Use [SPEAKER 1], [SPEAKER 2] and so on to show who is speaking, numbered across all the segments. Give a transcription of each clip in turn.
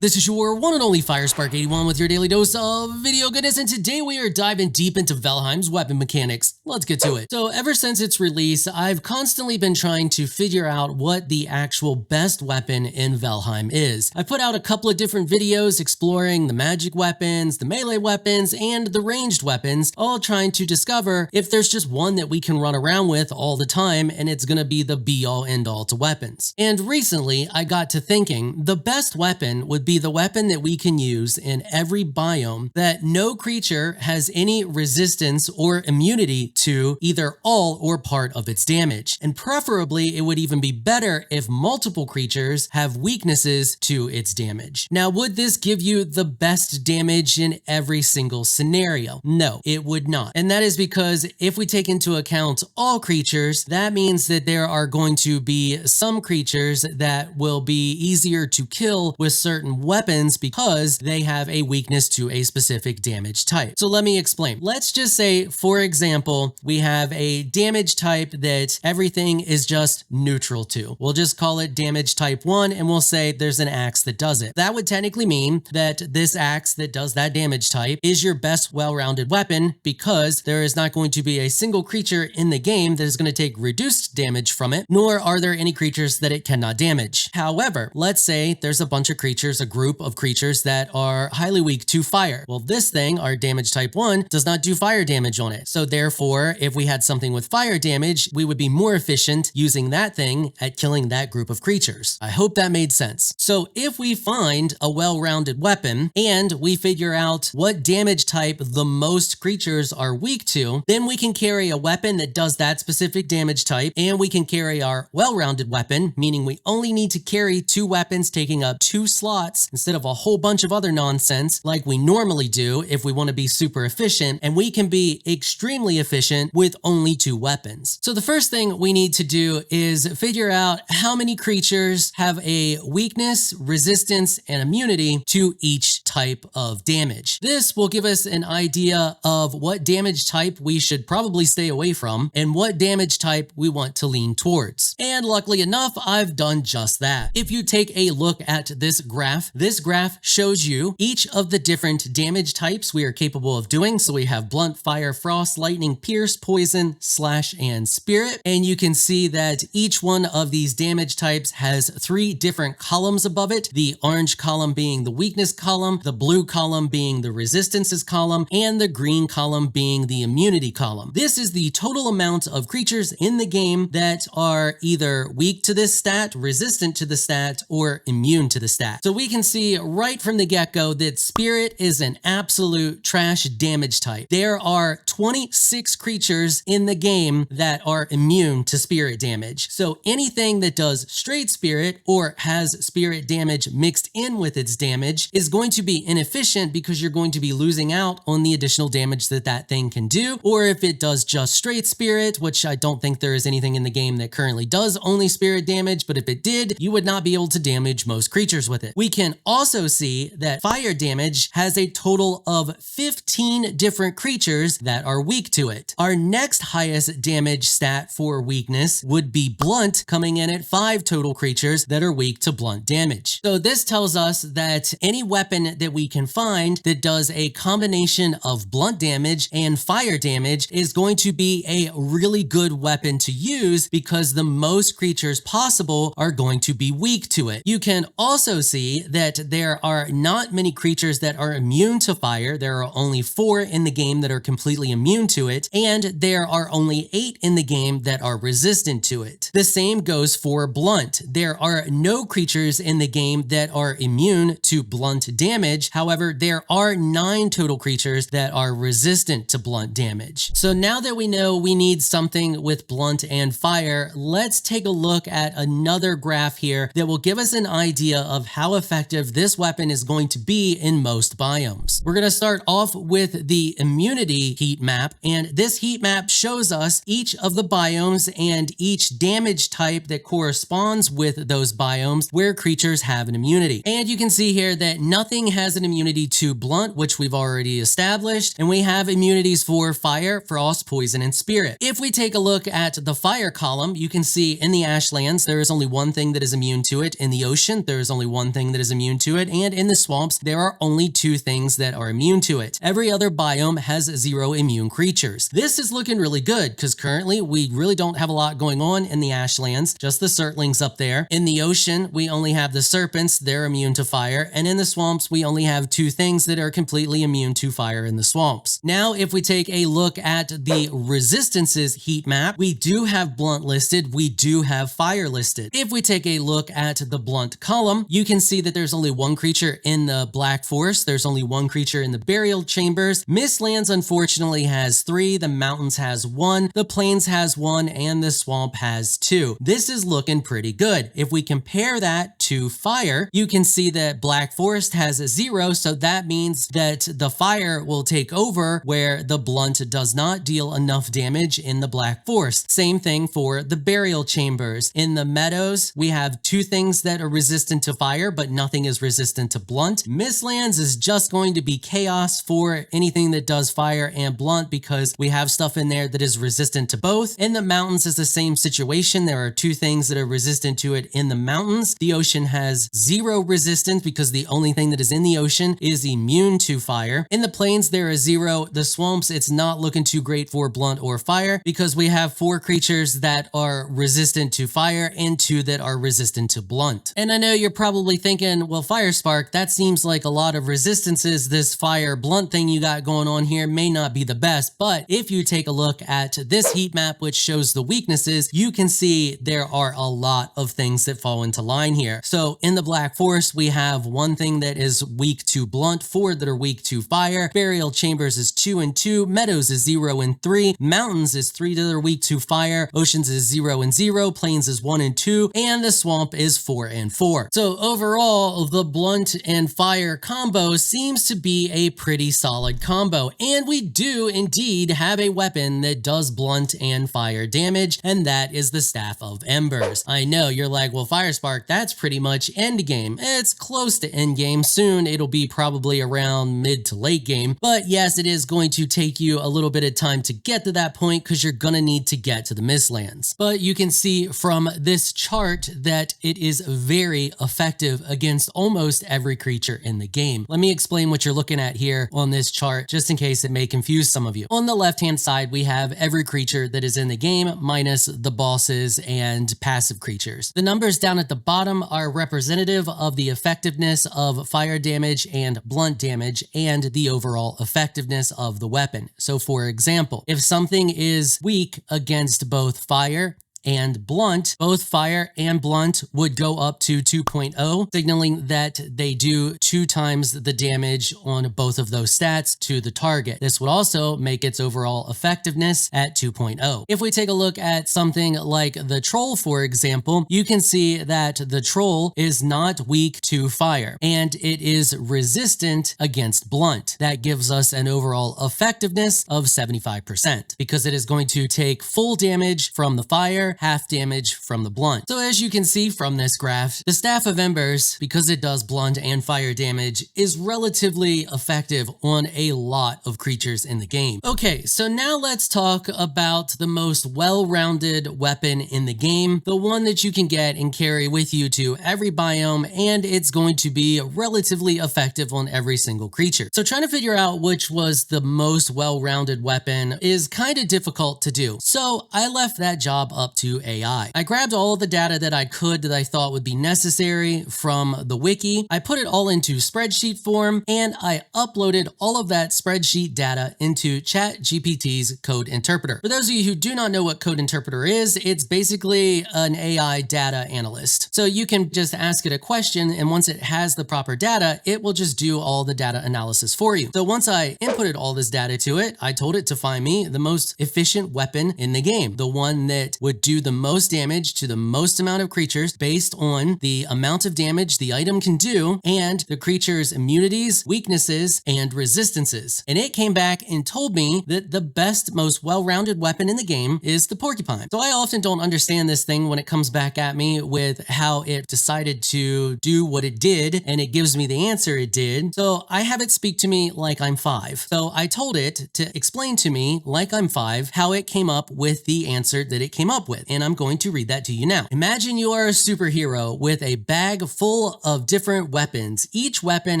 [SPEAKER 1] This is your one and only 𝐸⁻𝐸𝐸 with your daily dose of video goodness, and today we are diving deep into Valheim's weapon mechanics. Let's get to it. So ever since its release, I've constantly been trying to figure out what the actual best weapon in Valheim is. I put out a couple of different videos exploring the magic weapons, the melee weapons, and the ranged weapons, all trying to discover if there's just one that we can run around with all the time and it's gonna be the be-all end-all to weapons. And recently, I got to thinking the best weapon would be the weapon that we can use in every biome that no creature has any resistance or immunity to either all or part of its damage. And preferably, it would even be better if multiple creatures have weaknesses to its damage. Now, would this give you the best damage in every single scenario? No, it would not. And that is because if we take into account all creatures, that means that there are going to be some creatures that will be easier to kill with certain weapons because they have a weakness to a specific damage type. So let me explain. Let's just say, for example, we have a damage type that everything is just neutral to. We'll just call it damage type 1 and we'll say there's an axe that does it. That would technically mean that this axe that does that damage type is your best well-rounded weapon because there is not going to be a single creature in the game that is going to take reduced damage from it, nor are there any creatures that it cannot damage. However, let's say there's a bunch of creatures, a group of creatures that are highly weak to fire. Well, this thing, our damage type 1, does not do fire damage on it. So therefore, if we had something with fire damage, we would be more efficient using that thing at killing that group of creatures. I hope that made sense. So if we find a well-rounded weapon and we figure out what damage type the most creatures are weak to, then we can carry a weapon that does that specific damage type, and we can carry our well-rounded weapon, meaning we only need to carry 2 weapons taking up 2 slots instead of a whole bunch of other nonsense like we normally do if we want to be super efficient, and we can be extremely efficient with only 2 weapons. So the first thing we need to do is figure out how many creatures have a weakness, resistance, and immunity to each type of damage. This will give us an idea of what damage type we should probably stay away from and what damage type we want to lean towards. And luckily enough, I've done just that. If you take a look at this graph shows you each of the different damage types we are capable of doing. So we have blunt, fire, frost, lightning, pierce, poison, slash, and spirit. And you can see that each one of these damage types has 3 different columns above it. The orange column being the weakness column, the blue column being the resistances column, and the green column being the immunity column. This is the total amount of creatures in the game that are either weak to this stat, resistant to the stat, or immune to the stat. So we can see right from the get-go that spirit is an absolute trash damage type. There are 26 creatures in the game that are immune to spirit damage. So anything that does straight spirit or has spirit damage mixed in with its damage is going to be inefficient because you're going to be losing out on the additional damage that that thing can do. Or if it does just straight spirit, which I don't think there is anything in the game that currently does only spirit damage, but if it did, you would not be able to damage most creatures with it. We can also see that fire damage has a total of 15 different creatures that are weak to it. Our next highest damage stat for weakness would be blunt, coming in at 5 total creatures that are weak to blunt damage. So this tells us that any weapon that we can find that does a combination of blunt damage and fire damage is going to be a really good weapon to use because the most creatures possible are going to be weak to it. You can also see that there are not many creatures that are immune to fire. There are only 4 in the game that are completely immune to it, and there are only 8 in the game that are resistant to it. The same goes for blunt. There are no creatures in the game that are immune to blunt damage. However, there are 9 total creatures that are resistant to blunt damage. So now that we know we need something with blunt and fire, let's take a look at another graph here that will give us an idea of how effective this weapon is going to be in most biomes. We're going to start off with the immunity heat map, and this heat map shows us each of the biomes and each damage type that corresponds with those biomes where creatures have an immunity. And you can see here that nothing has an immunity to blunt, which we've already established, and we have immunities for fire, frost, poison, and spirit. If we take a look at the fire column, you can see in the Ashlands, there is only one thing that is immune to it. In the ocean, there is only one thing that is immune to it. And in the swamps, there are only 2 things that are immune to it. Every other biome has 0 immune creatures. This is looking really good because currently we really don't have a lot going on in the Ashlands, just the Surtlings up there. In the ocean, we only have the serpents, they're immune to fire. And in the swamps, we only have 2 things that are completely immune to fire in the swamps. Now, if we take a look at the resistances heat map, we do have blunt listed, we do have fire listed. If we take a look at the blunt column, you can see that there's only 1 creature in the Black Forest, there's only 1 creature in the burial chambers. Mistlands unfortunately has 3, the mountains has 1, the plains has 1, and the swamp has 2. This is looking pretty good. If we compare that to fire, you can see that Black Forest has 0, so that means that the fire will take over where the blunt does not deal enough damage in the Black Forest. Same thing for the burial chambers. In the meadows, we have 2 things that are resistant to fire, but nothing is resistant to blunt. Mistlands is just going to be chaos for anything that does fire and blunt because we have stuff in there that is resistant to both. In the mountains is the same situation. There are 2 things that are resistant to it in the mountains. The ocean has 0 resistance because the only thing that is in the ocean is immune to fire. In the plains, there is 0. The swamps, it's not looking too great for blunt or fire because we have 4 creatures that are resistant to fire and 2 that are resistant to blunt. And I know you're probably thinking, well, Fire Spark, that seems like a lot of resistances. This fire blunt thing you got going on here may not be the best, but if you take a look at this heat map, which shows the weaknesses, you can see there are a lot of things that fall into line here. So in the Black Forest, we have 1 thing that is weak to blunt, 4 that are weak to fire, burial chambers is 2 and 2, meadows is 0 and 3, mountains is 3 that are weak to fire, oceans is 0 and 0, plains is 1 and 2, and the swamp is 4 and 4. So overall, the blunt and fire combo seems to be a pretty solid combo, and we do indeed have a weapon that does blunt and fire damage, and that is the Staff of Embers. I know you're like, well, Fire Spark, that's pretty much end game. It's close to end game. Soon it'll be probably around mid to late game, but yes, it is going to take you a little bit of time to get to that point because you're gonna need to get to the Mistlands. But you can see from this chart that it is very effective against almost every creature in the game. Let me explain what you're looking at here on this chart, just in case it may confuse some of you. On the left-hand side, we have every creature that is in the game minus the bosses and passive creatures. The numbers down at the bottom are representative of the effectiveness of fire damage and blunt damage and the overall effectiveness of the weapon. So for example, if something is weak against both fire and blunt, both fire and blunt would go up to 2.0, signaling that they do 2 times the damage on both of those stats to the target. This would also make its overall effectiveness at 2.0. If we take a look at something like the troll, for example, you can see that the troll is not weak to fire and it is resistant against blunt. That gives us an overall effectiveness of 75% because it is going to take full damage from the fire, half damage from the blunt. So as you can see from this graph, the Staff of Embers, because it does blunt and fire damage, is relatively effective on a lot of creatures in the game. Okay, so now let's talk about the most well-rounded weapon in the game, the one that you can get and carry with you to every biome, and it's going to be relatively effective on every single creature. So trying to figure out which was the most well-rounded weapon is kind of difficult to do. So I left that job up to AI. I grabbed all of the data that I could that I thought would be necessary from the wiki. I put it all into spreadsheet form and I uploaded all of that spreadsheet data into ChatGPT's code interpreter. For those of you who do not know what code interpreter is, it's basically an AI data analyst. So you can just ask it a question and once it has the proper data, it will just do all the data analysis for you. So once I inputted all this data to it, I told it to find me the most efficient weapon in the game, the one that would do the most damage to the most amount of creatures based on the amount of damage the item can do and the creature's immunities, weaknesses, and resistances. And it came back and told me that the best, most well-rounded weapon in the game is the porcupine. So I often don't understand this thing when it comes back at me with how it decided to do what it did, and it gives me the answer it did. So I have it speak to me like I'm 5. So I told it to explain to me, like I'm 5, how it came up with the answer that it came up with. And I'm going to read that to you now. Imagine you are a superhero with a bag full of different weapons. Each weapon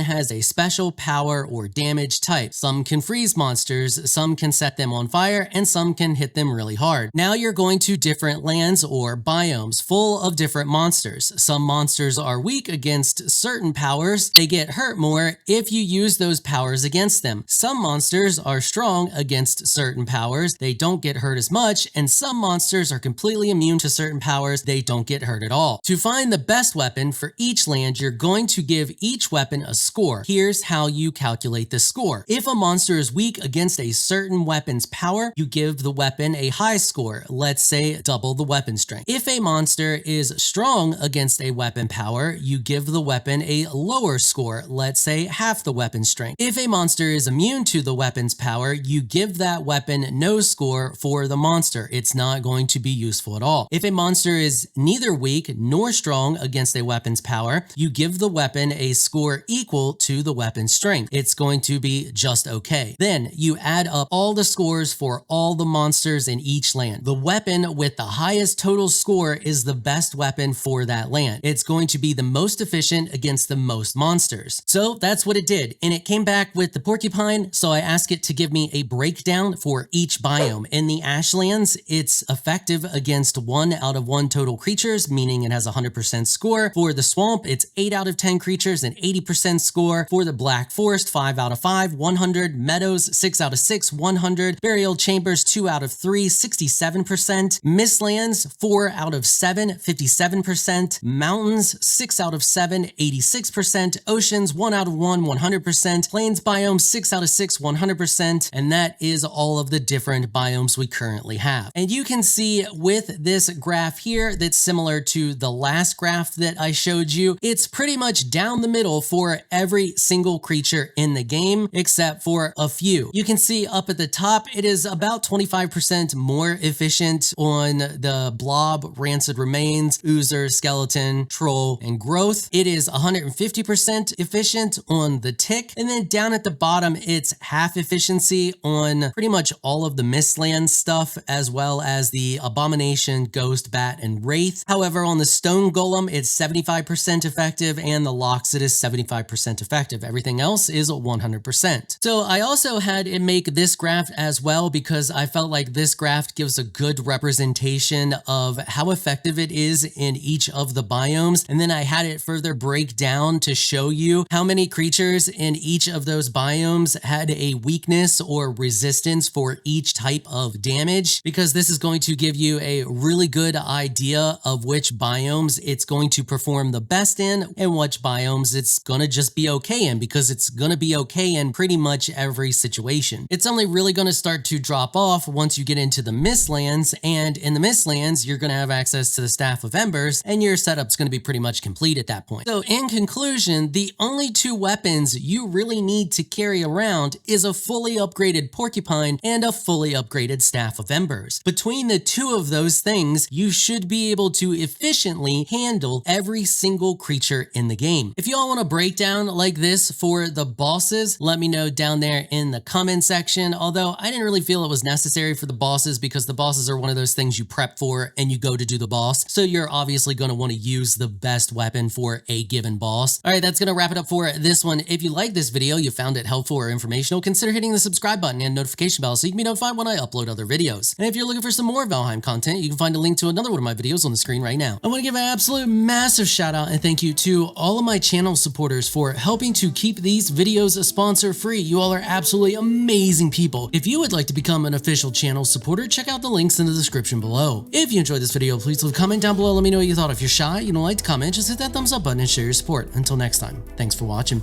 [SPEAKER 1] has a special power or damage type. Some can freeze monsters, some can set them on fire, and some can hit them really hard. Now you're going to different lands or biomes full of different monsters. Some monsters are weak against certain powers. They get hurt more if you use those powers against them. Some monsters are strong against certain powers. They don't get hurt as much, and some monsters are completely immune to certain powers. They don't get hurt at all. To find the best weapon for each land, you're going to give each weapon a score. Here's how you calculate the score. If a monster is weak against a certain weapon's power, you give the weapon a high score, let's say double the weapon strength. If a monster is strong against a weapon power, you give the weapon a lower score, let's say half the weapon strength. If a monster is immune to the weapon's power, you give that weapon no score for the monster. It's not going to be useful at all. If a monster is neither weak nor strong against a weapon's power, you give the weapon a score equal to the weapon's strength. It's going to be just okay. Then you add up all the scores for all the monsters in each land. The weapon with the highest total score is the best weapon for that land. It's going to be the most efficient against the most monsters. So that's what it did. And it came back with the porcupine. So I asked it to give me a breakdown for each biome. In the Ashlands, it's effective against 1 out of 1 total creatures, meaning it has a 100% score. For the swamp, it's 8 out of 10 creatures and 80% score. For the Black Forest, 5 out of 5, 100. Meadows, 6 out of 6, 100. Burial Chambers, 2 out of 3, 67%. Mistlands, 4 out of 7, 57%. Mountains, 6 out of 7, 86%. Oceans, 1 out of 1, 100%. Plains biome, 6 out of 6, 100%. And that is all of the different biomes we currently have. And you can see with this graph here that's similar to the last graph that I showed you, it's pretty much down the middle for every single creature in the game, except for a few. You can see up at the top, it is about 25% more efficient on the blob, rancid remains, oozer, skeleton, troll, and growth. It is 150% efficient on the tick. And then down at the bottom, it's half efficiency on pretty much all of the Mistland stuff, as well as the abomination, ghost, bat, and wraith. However, on the stone golem, it's 75% effective, and the loxodon is 75% effective. Everything else is 100%. So I also had it make this graph as well, because I felt like this graph gives a good representation of how effective it is in each of the biomes. And then I had it further break down to show you how many creatures in each of those biomes had a weakness or resistance for each type of damage, because this is going to give you a really good idea of which biomes it's going to perform the best in and which biomes it's going to just be okay in, because it's going to be okay in pretty much every situation. It's only really going to start to drop off once you get into the Mistlands, and in the Mistlands, you're going to have access to the Staff of Embers, and your setup's going to be pretty much complete at that point. So in conclusion, the only 2 weapons you really need to carry around is a fully upgraded porcupine and a fully upgraded Staff of Embers. Between the 2 of those things, you should be able to efficiently handle every single creature in the game. If you all want a breakdown like this for the bosses, let me know down there in the comment section. Although I didn't really feel it was necessary for the bosses, because the bosses are one of those things you prep for and you go to do the boss. So you're obviously going to want to use the best weapon for a given boss. All right, that's going to wrap it up for this one. If you like this video, you found it helpful or informational, consider hitting the subscribe button and notification bell so you can be notified when I upload other videos. And if you're looking for some more Valheim content, you can find a link to another one of my videos on the screen right now. I want to give an absolute massive shout out and thank you to all of my channel supporters for helping to keep these videos sponsor free. You all are absolutely amazing people. If you would like to become an official channel supporter, check out the links in the description below. If you enjoyed this video, please leave a comment down below. Let me know what you thought. If you're shy, you don't like to comment, just hit that thumbs up button and share your support. Until next time, thanks for watching.